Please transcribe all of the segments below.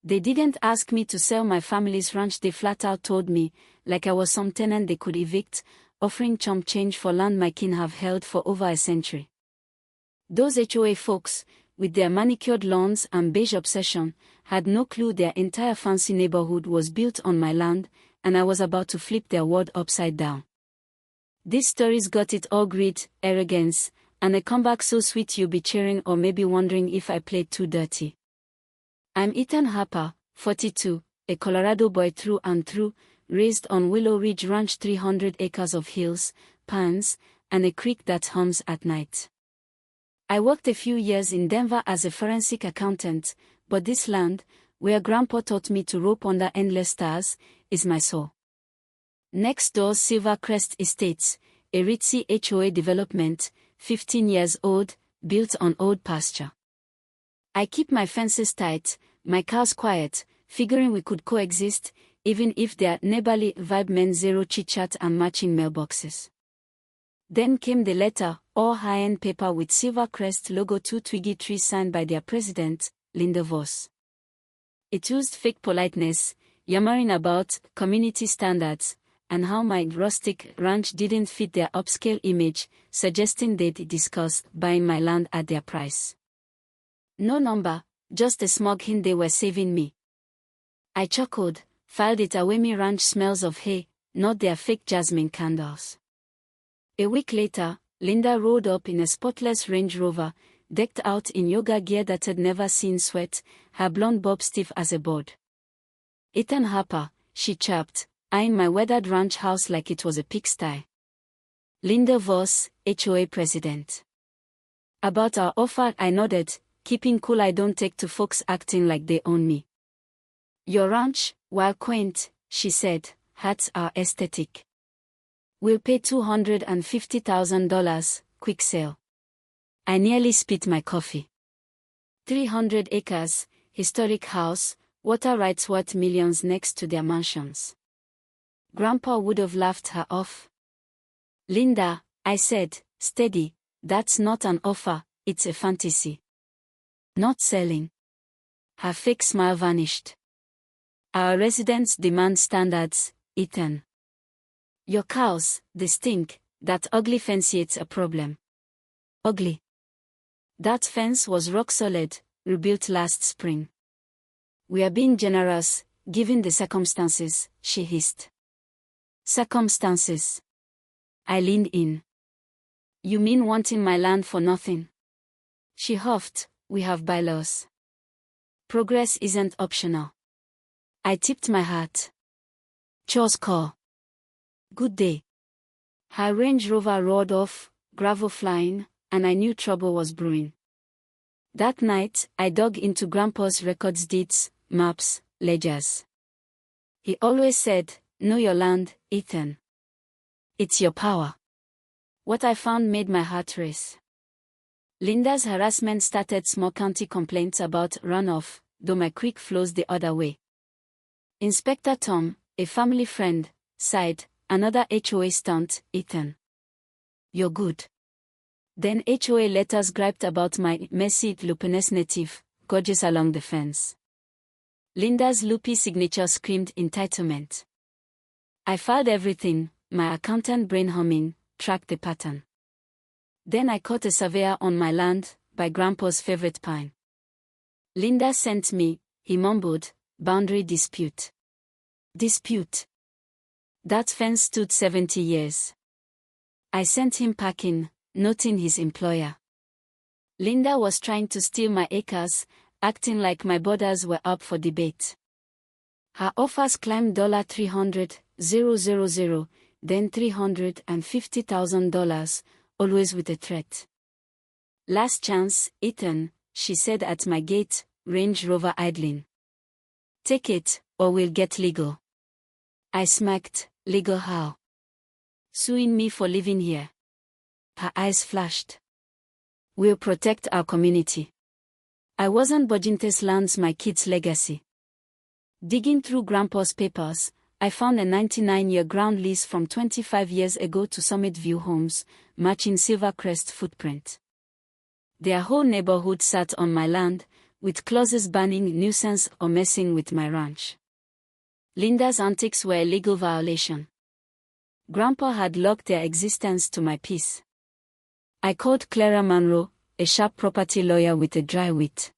They didn't ask me to sell my family's ranch, they flat out told me, like I was some tenant they could evict, offering chump change for land my kin have held for over a century. Those HOA folks, with their manicured lawns and beige obsession, had no clue their entire fancy neighborhood was built on my land, and I was about to flip their world upside down. These stories got it all: greed, arrogance, and a comeback so sweet you'll be cheering or maybe wondering if I played too dirty. I'm Ethan Harper, 42, a Colorado boy through and through, raised on Willow Ridge Ranch, 300 acres of hills, pines, and a creek that hums at night. I worked a few years in Denver as a forensic accountant, but this land, where Grandpa taught me to rope under endless stars, is my soul. Next door's Silvercrest Estates, a ritzy HOA development, 15 years old, built on old pasture. I keep my fences tight, my cows quiet, figuring we could coexist, even if their neighborly vibe meant zero chit-chat and matching mailboxes. Then came the letter, all high-end paper with Silvercrest logo, 2 twiggy trees signed by their president, Linda Voss. It used fake politeness, yammering about community standards, and how my rustic ranch didn't fit their upscale image, suggesting they'd discuss buying my land at their price. No number, just a smug hint they were saving me. I chuckled, filed it away. Me ranch smells of hay, not their fake jasmine candles. A week later, Linda rolled up in a spotless Range Rover, decked out in yoga gear that had never seen sweat, her blonde bob stiff as a board. "Ethan Harper," she chirped, eyeing my weathered ranch house like it was a pigsty. "Linda Voss, HOA president." About our offer, I nodded, keeping cool. I don't take to folks acting like they own me. "Your ranch, while quaint," she said, "hats are aesthetic. We'll pay $250,000, quick sale." I nearly spit my coffee. 300 acres, historic house, water rights worth millions next to their mansions. Grandpa would have laughed her off. "Linda," I said, steady, "that's not an offer, it's a fantasy. Not selling." Her fake smile vanished. "Our residents demand standards, Ethan. Your cows, they stink. That ugly fence, it's a problem." "Ugly?" "That fence was rock solid, rebuilt last spring." "We are being generous, given the circumstances," she hissed. "Circumstances?" I leaned in. "You mean wanting my land for nothing?" She huffed. "We have bylaws. Progress isn't optional." I tipped my hat. "Chores call. Good day." Her Range Rover roared off, gravel flying, and I knew trouble was brewing. That night, I dug into Grandpa's records, deeds, maps, ledgers. He always said, "Know your land, Ethan. It's your power." What I found made my heart race. Linda's harassment started small county complaints about runoff, though my creek flows the other way. Inspector Tom, a family friend, sighed, "Another HOA stunt, Ethan. You're good." Then HOA letters griped about my messy lupinous native, gorgeous along the fence. Linda's loopy signature screamed entitlement. I filed everything, my accountant brain humming, tracked the pattern. Then I caught a surveyor on my land, by Grandpa's favorite pine. "Linda sent me," he mumbled, "boundary dispute." Dispute? That fence stood 70 years. I sent him packing, noting his employer. Linda was trying to steal my acres, acting like my borders were up for debate. Her offers climbed $300,000, then $350,000, always with a threat. "Last chance, Ethan," she said at my gate, Range Rover idling. "Take it, or we'll get legal." I smacked. "Legal how?" "Suing me for living here." Her eyes flashed. "We'll protect our community." I wasn't budging. This land's my kid's legacy. Digging through Grandpa's papers, I found a 99-year ground lease from 25 years ago to Summit View Homes, matching Silvercrest's footprint. Their whole neighborhood sat on my land, with clauses banning nuisance or messing with my ranch. Linda's antics were a legal violation. Grandpa had locked their existence to my peace. I called Clara Monroe, a sharp property lawyer with a dry wit.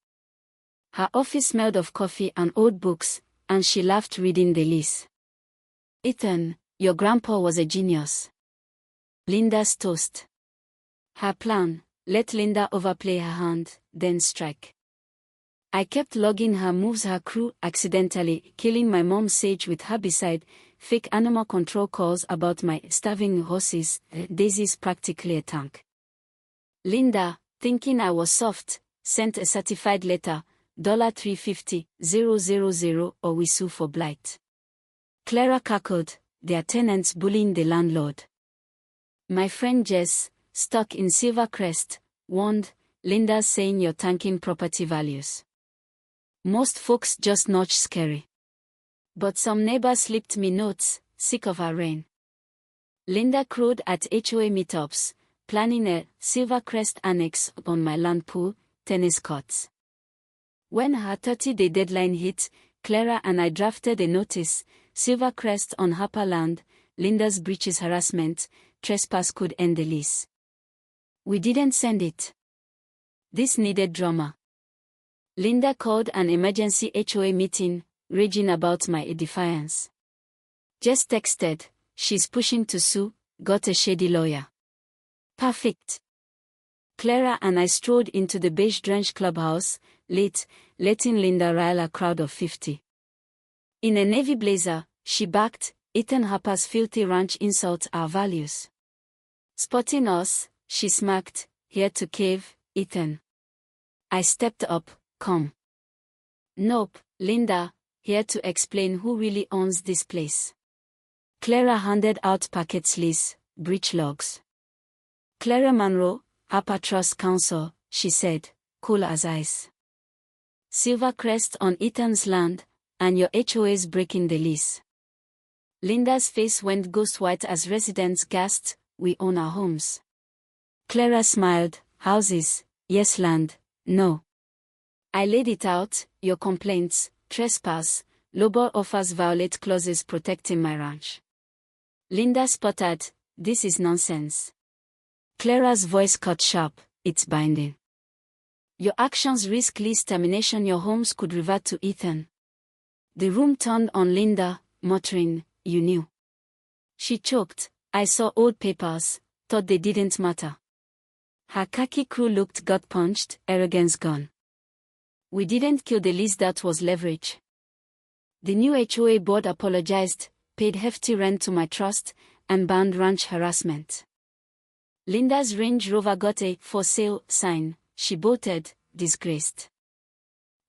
Her office smelled of coffee and old books, and she laughed reading the lease. Ethan, your grandpa was a genius. Linda's toast. Her plan: let Linda overplay her hand, then strike. I kept logging her moves. Her crew accidentally killing my mom's sage with herbicide, fake animal control calls about my starving horses. Daisy's practically a tank. Linda, thinking I was soft, sent a certified letter, $350,000 or we sue for blight. Clara cackled, their tenants bullying the landlord. My friend Jess, stuck in Silvercrest, warned, Linda's saying you're tanking property values. Most folks just notch scary. But some neighbors slipped me notes, sick of her reign. Linda crowed at HOA meetups, planning a Silvercrest annex on my land pool, tennis courts. When her 30-day deadline hit, Clara and I drafted a notice: Silvercrest on Harper land, Linda's breaches harassment, trespass could end the lease. We didn't send it. This needed drama. Linda called an emergency HOA meeting, raging about my defiance. Just texted, she's pushing to sue, got a shady lawyer. Perfect. Clara and I strolled into the beige-drenched clubhouse, late, letting Linda rile a crowd of 50. In a navy blazer, she backed, Ethan Harper's filthy ranch insults our values. Spotting us, she smacked, here to cave, Ethan. I stepped up, come. Nope, Linda, here to explain who really owns this place. Clara handed out packets lease, breach logs. Clara Monroe, Harper Trust Counsel, she said, cool as ice. Silvercrest on Ethan's land, and your HOA's breaking the lease. Linda's face went ghost white as residents gasped, we own our homes. Clara smiled, houses, yes, land, no. I laid it out, your complaints, trespass, lowball offers violate clauses protecting my ranch. Linda sputtered, this is nonsense. Clara's voice cut sharp, it's binding. Your actions risk lease termination. Your homes could revert to Ethan. The room turned on Linda, muttering, you knew. She choked, I saw old papers, thought they didn't matter. Her khaki crew looked gut-punched, arrogance gone. We didn't kill the lease, that was leverage. The new HOA board apologized, paid hefty rent to my trust, and banned ranch harassment. Linda's Range Rover got a for sale sign. She bolted, disgraced.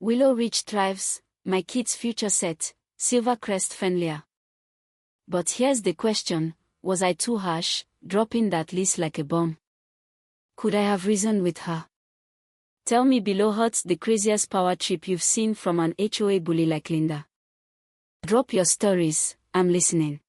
Willow Ridge thrives, my kids' future set, Silvercrest friendlier. But here's the question, was I too harsh, dropping that lease like a bomb? Could I have reasoned with her? Tell me below, what's the craziest power trip you've seen from an HOA bully like Linda? Drop your stories, I'm listening.